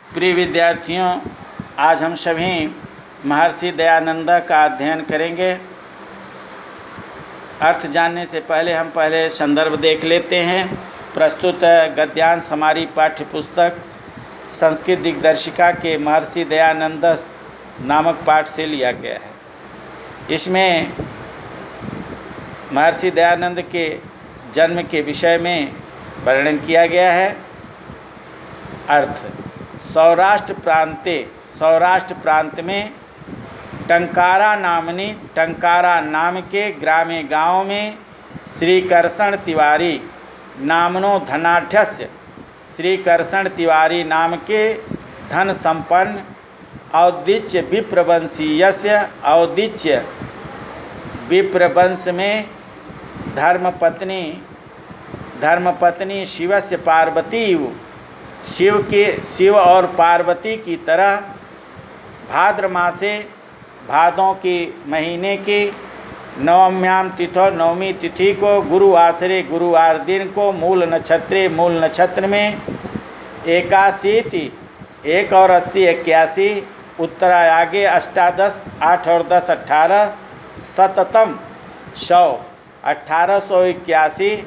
प्रिय विद्यार्थियों, आज हम सभी महर्षि दयानंद का अध्ययन करेंगे। अर्थ जानने से पहले हम संदर्भ देख लेते हैं। प्रस्तुत गद्यांश हमारी पाठ्य पुस्तक संस्कृत दिग्दर्शिका के महर्षि दयानंद नामक पाठ से लिया गया है। इसमें महर्षि दयानंद के जन्म के विषय में वर्णन किया गया है। अर्थ: सौराष्ट्र प्रांत में टंकारा नाम के ग्रामे गाँव में श्रीकर्षण तिवारी नामनो धनाढ्यस्य श्रीकर्षण तिवारी नाम के धन संपन्न औदिच्य विप्रवंशीयस्य औदिच्य विप्रवंश में धर्मपत्नी शिवस्य पार्वती शिव और पार्वती की तरह भाद्र मासे भादों के महीने की नवम्याम तिथो नवमी तिथि को गुरुवासरे गुरुवार दिन को मूल नक्षत्र में 81 1 और 80 81 उत्तरा आगे अष्टादश 8 और 10 18 शततम 100 1881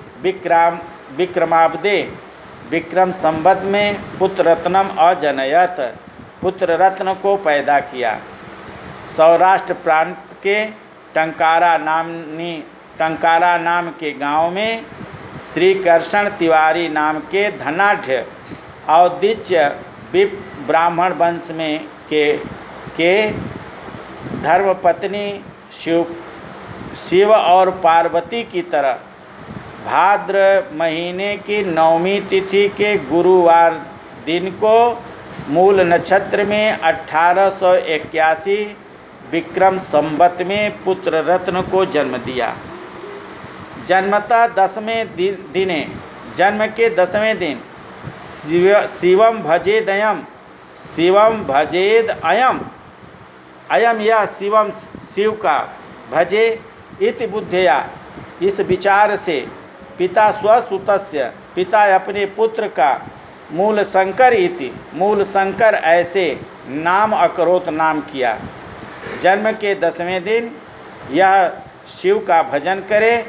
विक्रमाब्दे विक्रम संवत में पुत्र रत्नम अजनयत पुत्र रत्न को पैदा किया। सौराष्ट्र प्रांत के टंकारा नाम के गांव में श्रीकर्षण तिवारी नाम के धनाढ्य औदिच्य ब्राह्मण वंश में के धर्मपत्नी शिव और पार्वती की तरह भाद्र महीने की नवमी तिथि के गुरुवार दिन को मूल नक्षत्र में 1881 विक्रम संवत में पुत्र रत्न को जन्म दिया। जन्मता 10वें दिने जन्म के 10वें दिन शिवम भजेद अयम यह शिव का भजे इति बुद्धया इस विचार से पिता स्वसुतस्य पिता अपने पुत्र का मूल शंकर ऐसे नाम अकरोत नाम किया। जन्म के 10वें दिन यह शिव का भजन करे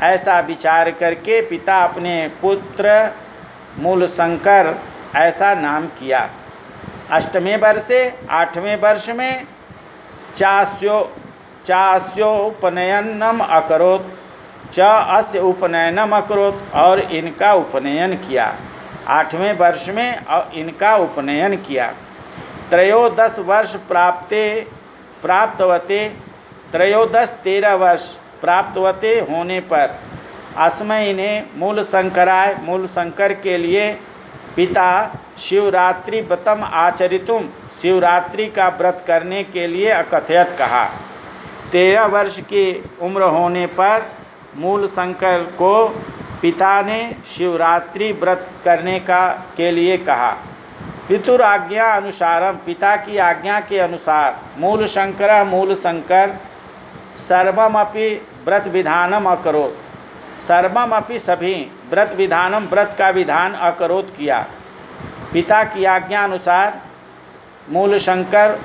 ऐसा विचार करके पिता अपने पुत्र मूल शंकर ऐसा नाम किया। 8वें वर्ष में चास्योपनयनम अकरोत अस्य उपनयनम अकरोत और इनका उपनयन किया। 8वें वर्ष में और इनका उपनयन किया। 13 वर्ष प्राप्तवते होने पर अस्मै ने मूल शंकर के लिए पिता शिवरात्रि व्रतम आचरितुम शिवरात्रि का व्रत करने के लिए अकथयत कहा। 13 वर्ष की उम्र होने पर मूल शंकर को पिता ने शिवरात्रि व्रत करने के लिए कहा। पितुराज्ञा अनुसारम पिता की आज्ञा के अनुसार मूल शंकर सर्वमपि व्रत विधानम अकरोत सर्वमपि सभी व्रत का विधान अकरोत किया। पिता की आज्ञा अनुसार मूल शंकर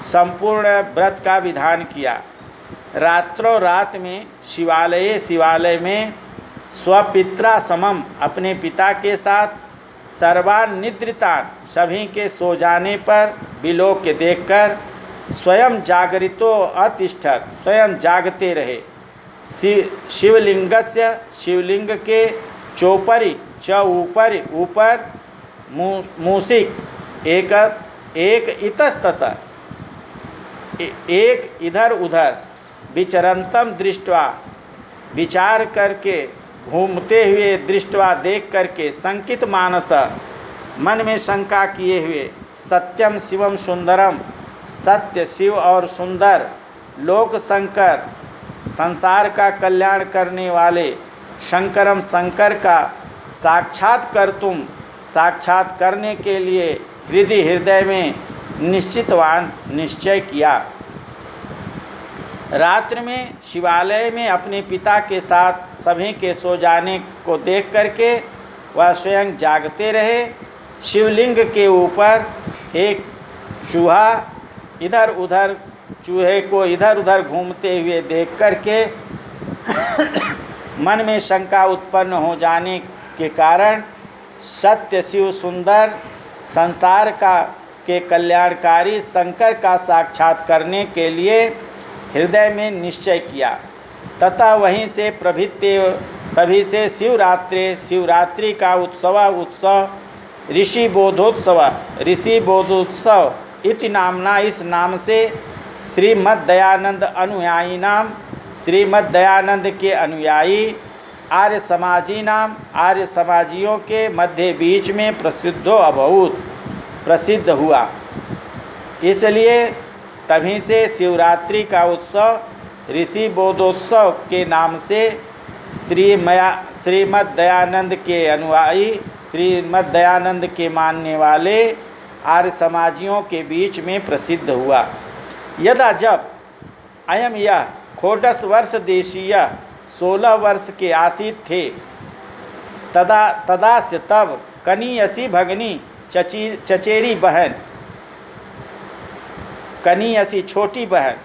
संपूर्ण व्रत का विधान किया। रात्रों रात में शिवालय में स्वपित्रा समम अपने पिता के साथ सर्वानिद्रितान सभी के सो जाने पर विलोक देखकर स्वयं जागरितो अतिष्ठत स्वयं जागते रहे। शिवलिंग के चौपरी ऊपर मूसिक एक इतस्ततः एक इधर उधर विचरंतम दृष्टवा विचार करके घूमते हुए दृष्टवा देख करके संकित मानस मन में शंका किए हुए सत्यम शिवम सुंदरम सत्य शिव और सुंदर लोक शंकर संसार का कल्याण करने वाले शंकरम शंकर का साक्षात करने के लिए हृदय में निश्चय किया। रात्रि में शिवालय में अपने पिता के साथ सभी के सो जाने को देख करके वह स्वयं जागते रहे। शिवलिंग के ऊपर एक चूहा चूहे को इधर उधर घूमते हुए देख करके मन में शंका उत्पन्न हो जाने के कारण सत्य शिव सुंदर संसार के कल्याणकारी शंकर का साक्षात करने के लिए हृदय में निश्चय किया तथा वहीं से तभी से शिवरात्रि का उत्सव ऋषि बोधोत्सव इति नामना इस नाम से श्रीमद्दयानंद के अनुयायी आर्य समाजियों के मध्य बीच में प्रसिद्ध हुआ। इसलिए तभी से शिवरात्रि का उत्सव ऋषि बोधोत्सव के नाम से श्रीमद्दयानंद के अनुयायी श्रीमद्दयानंद के मानने वाले आर्य समाजियों के बीच में प्रसिद्ध हुआ। यदा जब अयम यह षोडश वर्ष देशीय 16 वर्ष के आसीत थे तदास्य तब कनीयसी भगनी चचेरी बहन कनीयसी छोटी बहन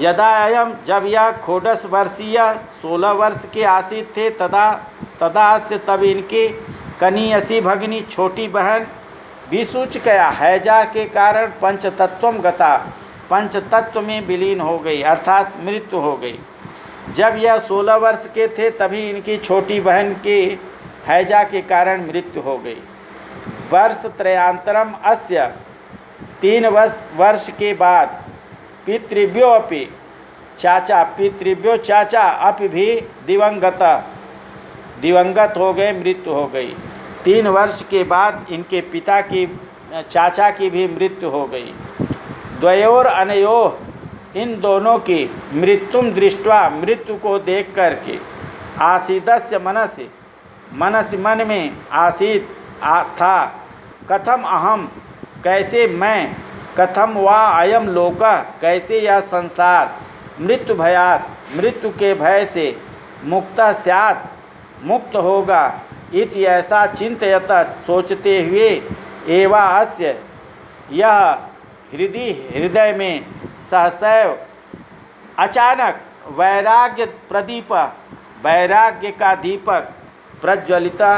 यदा अयम जब यह षोडश वर्षीय 16 वर्ष के आसीत थे तदास्य तब इनकी कनीयसी भगनी छोटी बहन विसूचकया हैजा के कारण पंचतत्वम गता पंचतत्व में विलीन हो गई अर्थात मृत्यु हो गई। जब यह 16 वर्ष के थे तभी इनकी छोटी बहन की हैजा के कारण मृत्यु हो गई। वर्ष त्रयांतरम अस्य 3 वर्ष के बाद पितृव्यो चाचा अपि भी दिवंगत हो गए मृत्यु हो गई। 3 वर्ष के बाद इनके पिता की चाचा की भी मृत्यु हो गई। द्वयोर अनयोः इन दोनों की मृत्युम दृष्ट्वा मृत्यु को देख करके आसीदस्य मन में आसीद था कथम अहम कैसे मैं कथम वा अयम लोक कैसे यह संसार मृत्यु भयात मृत्यु के भय से मुक्ता स्यात् मुक्त होगा इति ऐसा चिंतयत सोचते हुए एवा अस्य यह हृदय में सहसैव अचानक वैराग्य का दीपक प्रज्वलिता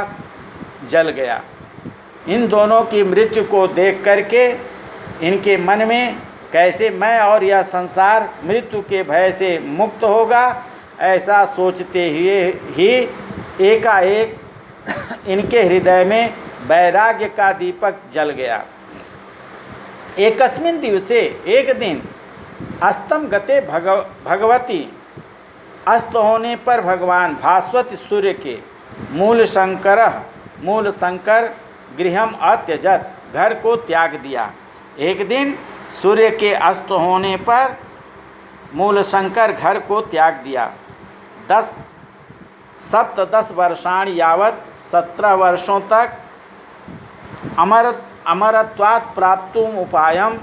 जल गया। इन दोनों की मृत्यु को देख करके इनके मन में कैसे मैं और यह संसार मृत्यु के भय से मुक्त होगा ऐसा सोचते हुए ही एकाएक इनके हृदय में वैराग्य का दीपक जल गया। एकस्मिन् दिवसे एक दिन अस्तम गते भगवती अस्त होने पर भगवान भास्वती सूर्य के मूल शंकर गृहम अत्यजत घर को त्याग दिया। एक दिन सूर्य के अस्त होने पर मूल शंकर घर को त्याग दिया। 10 वर्षाणि यावत 17 वर्षों तक अमरत्वात् प्राप्तुम उपायम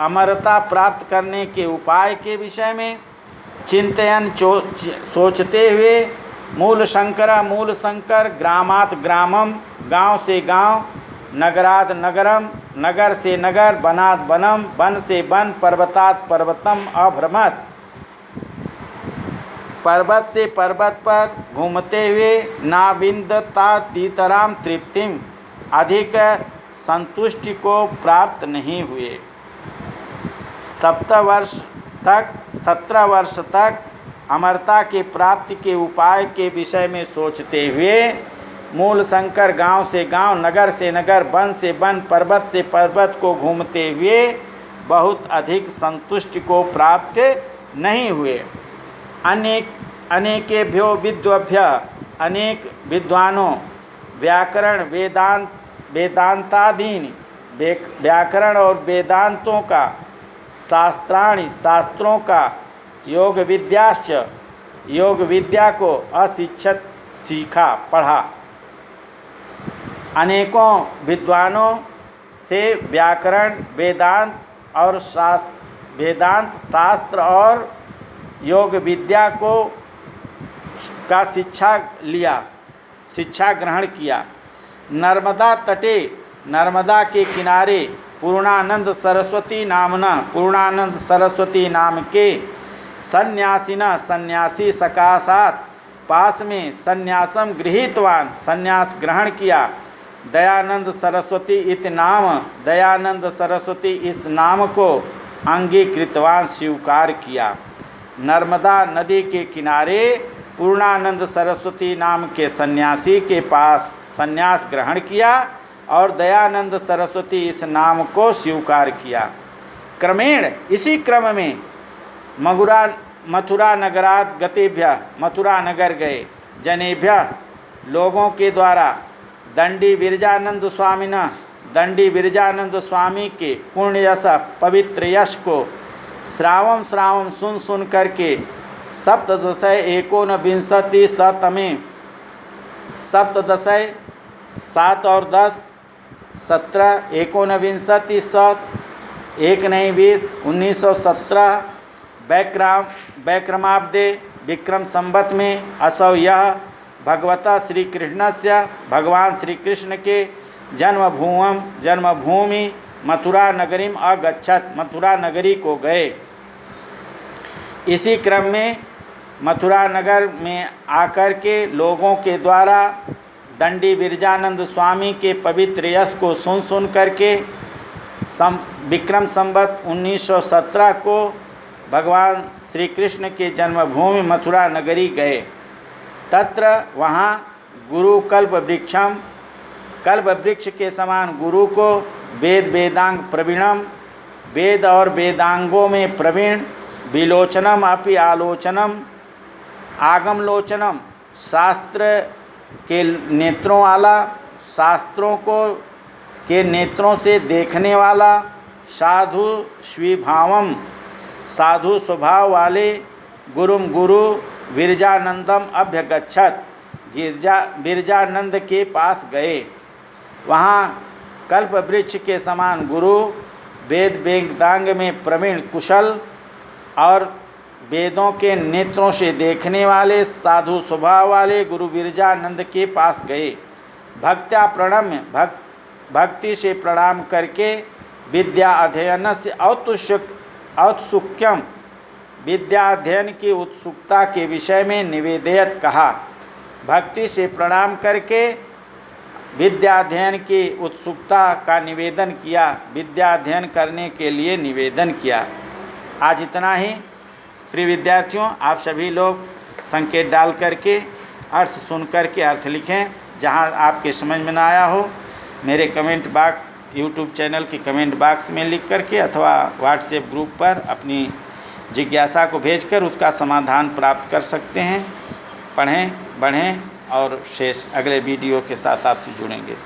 अमरता प्राप्त करने के उपाय के विषय में चिंतन सोचते हुए मूल शंकर ग्रामात् ग्रामम गांव से गांव नगराद नगरम नगर से नगर वनात् वनम वन से वन पर्वतात् पर्वतम अभ्रमत पर्वत से पर्वत पर घूमते हुए नाविन्दतातीतराम तृप्तिम अधिक संतुष्टि को प्राप्त नहीं हुए। 17 वर्ष तक अमरता के प्राप्ति के उपाय के विषय में सोचते हुए मूल शंकर गांव से गांव नगर से नगर वन से वन पर्वत से पर्वत को घूमते हुए बहुत अधिक संतुष्टि को प्राप्त नहीं हुए। अनेकेभ्यो विद्वभ्य अनेक विद्वानों व्याकरण वेदांतादीनि व्याकरण और वेदांतों का शास्त्रों का योग विद्या को अशिक्षित सीखा पढ़ा। अनेकों विद्वानों से व्याकरण वेदांत शास्त्र और योग विद्या का शिक्षा ग्रहण किया। नर्मदा तटे, नर्मदा के किनारे पूर्णानंद सरस्वती नामना, पूर्णानंद सरस्वती नाम के सन्यासिना, सन्यासी सकाशात, पास में सन्यासम गृहीतवान, सन्यास ग्रहण किया। दयानंद सरस्वती इत नाम, दयानंद सरस्वती इस नाम को अंगीकृतवान, स्वीकार किया। नर्मदा नदी के किनारे पूर्णानंद सरस्वती नाम के सन्यासी के पास सन्यास ग्रहण किया और दयानंद सरस्वती इस नाम को स्वीकार किया। क्रमेण इसी क्रम में मथुरा नगरात गतेभ्य, मथुरा नगर गए, जनेभ्य लोगों के द्वारा, दंडी विरजानंद स्वामिना, दंडी विरजानंद स्वामी के पुण्य यश, पवित्र यश को श्रावम श्रावम सुन सुन करके सप्तदशय एकोनविंशति शतमें, सप्तदशय 7 और 10 17 एकोनविंशति शत 1 नहीं 20 1917 वैक्रमाब्दे विक्रम संवत में असौ यह भगवता श्री कृष्णस्य, भगवान श्री कृष्ण के जन्मभूमि मथुरा नगरीम अगच्छत, मथुरा नगरी को गए। इसी क्रम में मथुरा नगर में आकर के लोगों के द्वारा दंडी विरजानंद स्वामी के पवित्र यश को सुन सुन करके विक्रम संवत 1917 को भगवान श्री कृष्ण के जन्मभूमि मथुरा नगरी गए। तत्र वहाँ गुरु कल्प वृक्षम, कल्प वृक्ष के समान गुरु को वेद वेदांग प्रवीणम, वेद और वेदांगों में प्रवीण, विलोचनम अपि आलोचनम, आगमलोचनम शास्त्र के नेत्रों वाला, शास्त्रों को के नेत्रों से देखने वाला, साधु स्वीभावम साधु स्वभाव वाले, गुरुम गुरु विरजानंदम अभ्यगच्छत, विरजानंद के पास गए। वहाँ कल्प वृक्ष के समान गुरु, वेद वेदांग में प्रवीण, कुशल और वेदों के नेत्रों से देखने वाले, साधु स्वभाव वाले गुरु विरजानंद के पास गए। भक्त्या प्रणम्य, भक्ति से प्रणाम करके विद्या अध्ययन से औत्सुक्यम, विद्या अध्ययन की उत्सुकता के विषय में निवेदयत कहा। भक्ति से प्रणाम करके विद्या अध्ययन की उत्सुकता का निवेदन किया, विद्या अध्ययन करने के लिए निवेदन किया। आज इतना ही। प्रिय विद्यार्थियों, आप सभी लोग संकेत डाल करके अर्थ सुन करके अर्थ लिखें। जहां आपके समझ में ना आया हो मेरे कमेंट बॉक्स, यूट्यूब चैनल के कमेंट बॉक्स में लिख करके अथवा व्हाट्सएप ग्रुप पर अपनी जिज्ञासा को भेजकर उसका समाधान प्राप्त कर सकते हैं। पढ़ें, बढ़ें और शेष अगले वीडियो के साथ आपसे जुड़ेंगे।